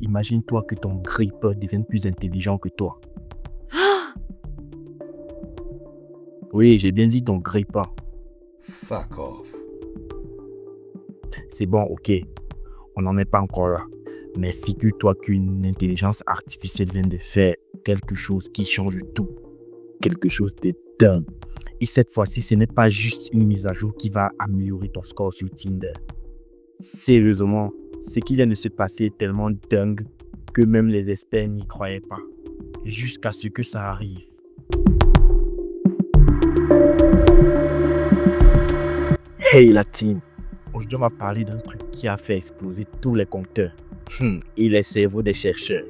Imagine-toi que ton grippeur devienne plus intelligent que toi. Oui, j'ai bien dit ton grippeur. Fuck off. C'est bon, ok. On n'en est pas encore là. Mais figure-toi qu'une intelligence artificielle vient de faire quelque chose qui change tout. Quelque chose de dingue. Et cette fois-ci, ce n'est pas juste une mise à jour qui va améliorer ton score sur Tinder. Sérieusement, ce qui vient de se passer est tellement dingue que même les experts n'y croyaient pas. Jusqu'à ce que ça arrive. Hey la team! Aujourd'hui, on va parler d'un truc qui a fait exploser tous les compteurs et les cerveaux des chercheurs.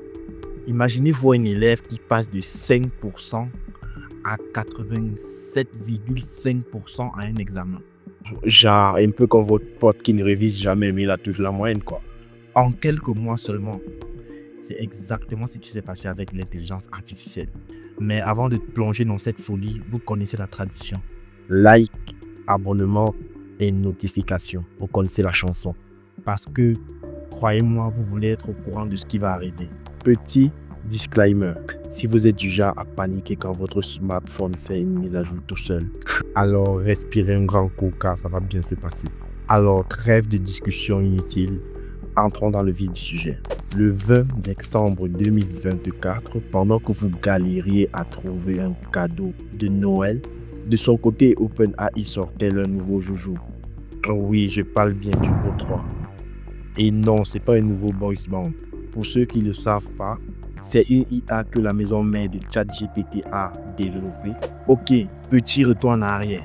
Imaginez-vous un élève qui passe de 5% à 87,5% à un examen. Genre, un peu comme votre pote qui ne révise jamais, mais il a toujours la moyenne, quoi. En quelques mois seulement. C'est exactement ce qui s'est passé avec l'intelligence artificielle. Mais avant de plonger dans cette folie, vous connaissez la tradition. Like, abonnement et notification. Vous connaissez la chanson. Parce que, croyez-moi, vous voulez être au courant de ce qui va arriver. Petit disclaimer. Si vous êtes du genre à paniquer quand votre smartphone fait une mise à jour tout seul, alors respirez un grand coup car ça va bien se passer. Alors, trêve de discussion inutile. Entrons dans le vif du sujet. Le 20 décembre 2024, pendant que vous galériez à trouver un cadeau de Noël, de son côté, OpenAI sortait leur nouveau joujou. Oh oui, je parle bien du O3. Et non, c'est pas un nouveau voice band. Pour ceux qui ne le savent pas, c'est une IA que la maison mère de ChatGPT a développée. Ok, petit retour en arrière.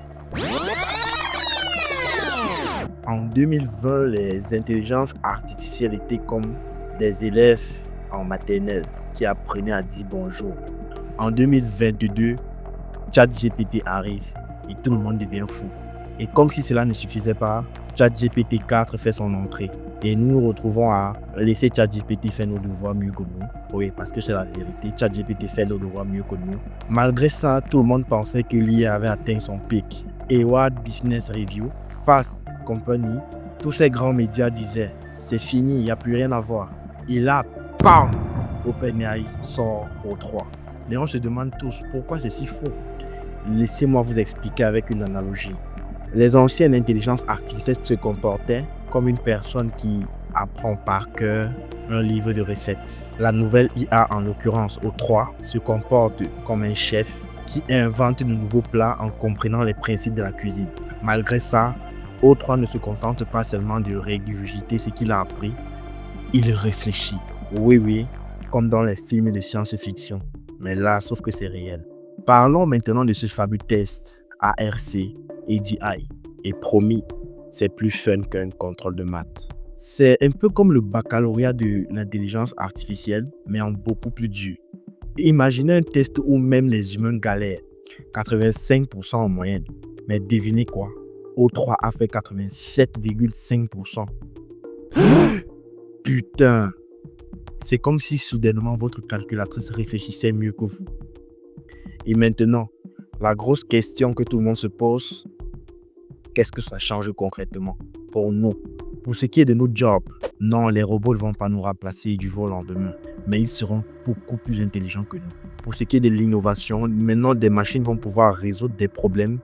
En 2020, les intelligences artificielles étaient comme des élèves en maternelle qui apprenaient à dire bonjour. En 2022, ChatGPT arrive et tout le monde devient fou. Et comme si cela ne suffisait pas, ChatGPT 4 fait son entrée. Et nous nous retrouvons à laisser ChatGPT faire nos devoirs mieux que nous. Oui, parce que c'est la vérité, ChatGPT fait nos devoirs mieux que nous. Malgré ça, tout le monde pensait que l'IA avait atteint son pic. Et Harvard Business Review, Fast Company, tous ces grands médias disaient « C'est fini, il n'y a plus rien à voir ». Et là, bam, OpenAI sort au 3. Les gens se demandent tous pourquoi c'est si faux. Laissez-moi vous expliquer avec une analogie. Les anciennes intelligences artificielles se comportaient comme une personne qui apprend par cœur un livre de recettes. La nouvelle IA, en l'occurrence O3, se comporte comme un chef qui invente de nouveaux plats en comprenant les principes de la cuisine. Malgré ça, O3 ne se contente pas seulement de régurgiter ce qu'il a appris, il réfléchit. Oui, comme dans les films de science-fiction. Mais là, sauf que c'est réel. Parlons maintenant de ce fameux test ARC AGI. Et promis, c'est plus fun qu'un contrôle de maths. C'est un peu comme le baccalauréat de l'intelligence artificielle, mais en beaucoup plus dur. Imaginez un test où même les humains galèrent, 85% en moyenne. Mais devinez quoi? O3 a fait 87,5%. Putain! C'est comme si soudainement votre calculatrice réfléchissait mieux que vous. Et maintenant, la grosse question que tout le monde se pose, qu'est-ce que ça change concrètement pour nous? Pour ce qui est de nos jobs, non, les robots ne vont pas nous remplacer du jour au lendemain, mais ils seront beaucoup plus intelligents que nous. Pour ce qui est de l'innovation, maintenant des machines vont pouvoir résoudre des problèmes,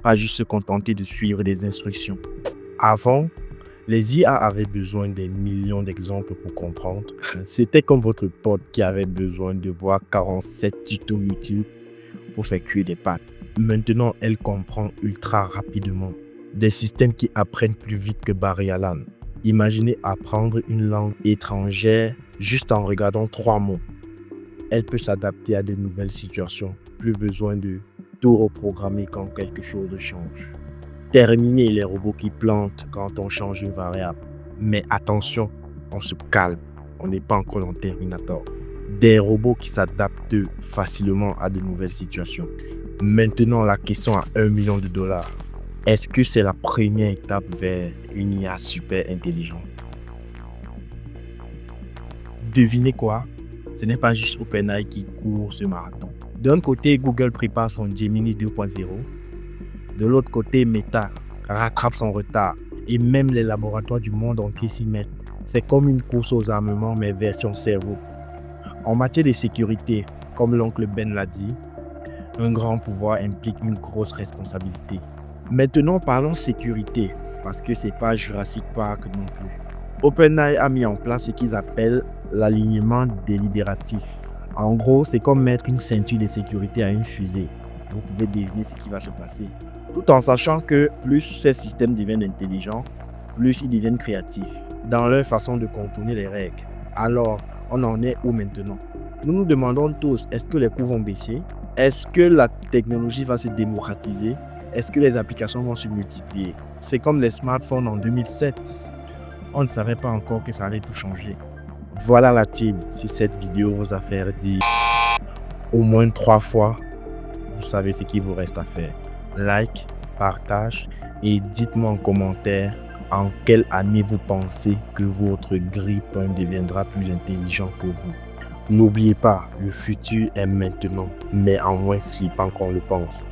pas juste se contenter de suivre des instructions. Avant, les IA avaient besoin des millions d'exemples pour comprendre. C'était comme votre pote qui avait besoin de voir 47 tutos YouTube pour faire cuire des pâtes. Maintenant, elle comprend ultra rapidement. Des systèmes qui apprennent plus vite que Barry Allen. Imaginez apprendre une langue étrangère juste en regardant 3 mots. Elle peut s'adapter à de nouvelles situations. Plus besoin de tout reprogrammer quand quelque chose change. Terminer les robots qui plantent quand on change une variable. Mais attention, on se calme. On n'est pas encore dans Terminator. Des robots qui s'adaptent facilement à de nouvelles situations. Maintenant, la question à $1 million. Est-ce que c'est la première étape vers une IA super intelligente? Devinez quoi? Ce n'est pas juste OpenAI qui court ce marathon. D'un côté, Google prépare son Gemini 2.0. De l'autre côté, Meta rattrape son retard. Et même les laboratoires du monde entier s'y mettent. C'est comme une course aux armements, mais version cerveau. En matière de sécurité, comme l'oncle Ben l'a dit, un grand pouvoir implique une grosse responsabilité. Maintenant, parlons sécurité, parce que c'est pas Jurassic Park non plus. OpenAI a mis en place ce qu'ils appellent l'alignement délibératif. En gros, c'est comme mettre une ceinture de sécurité à une fusée. Vous pouvez deviner ce qui va se passer. Tout en sachant que plus ces systèmes deviennent intelligents, plus ils deviennent créatifs dans leur façon de contourner les règles. Alors, on en est où maintenant? Nous nous demandons tous, est-ce que les coûts vont baisser? Est-ce que la technologie va se démocratiser? Est-ce que les applications vont se multiplier? C'est comme les smartphones en 2007. On ne savait pas encore que ça allait tout changer. Voilà la team. Si cette vidéo vous a fait dire au moins 3 fois, vous savez ce qu'il vous reste à faire. Like, partage et dites-moi en commentaire en quelle année vous pensez que votre grille-pain deviendra plus intelligent que vous. N'oubliez pas, le futur est maintenant, mais en moins flippant qu'on le pense.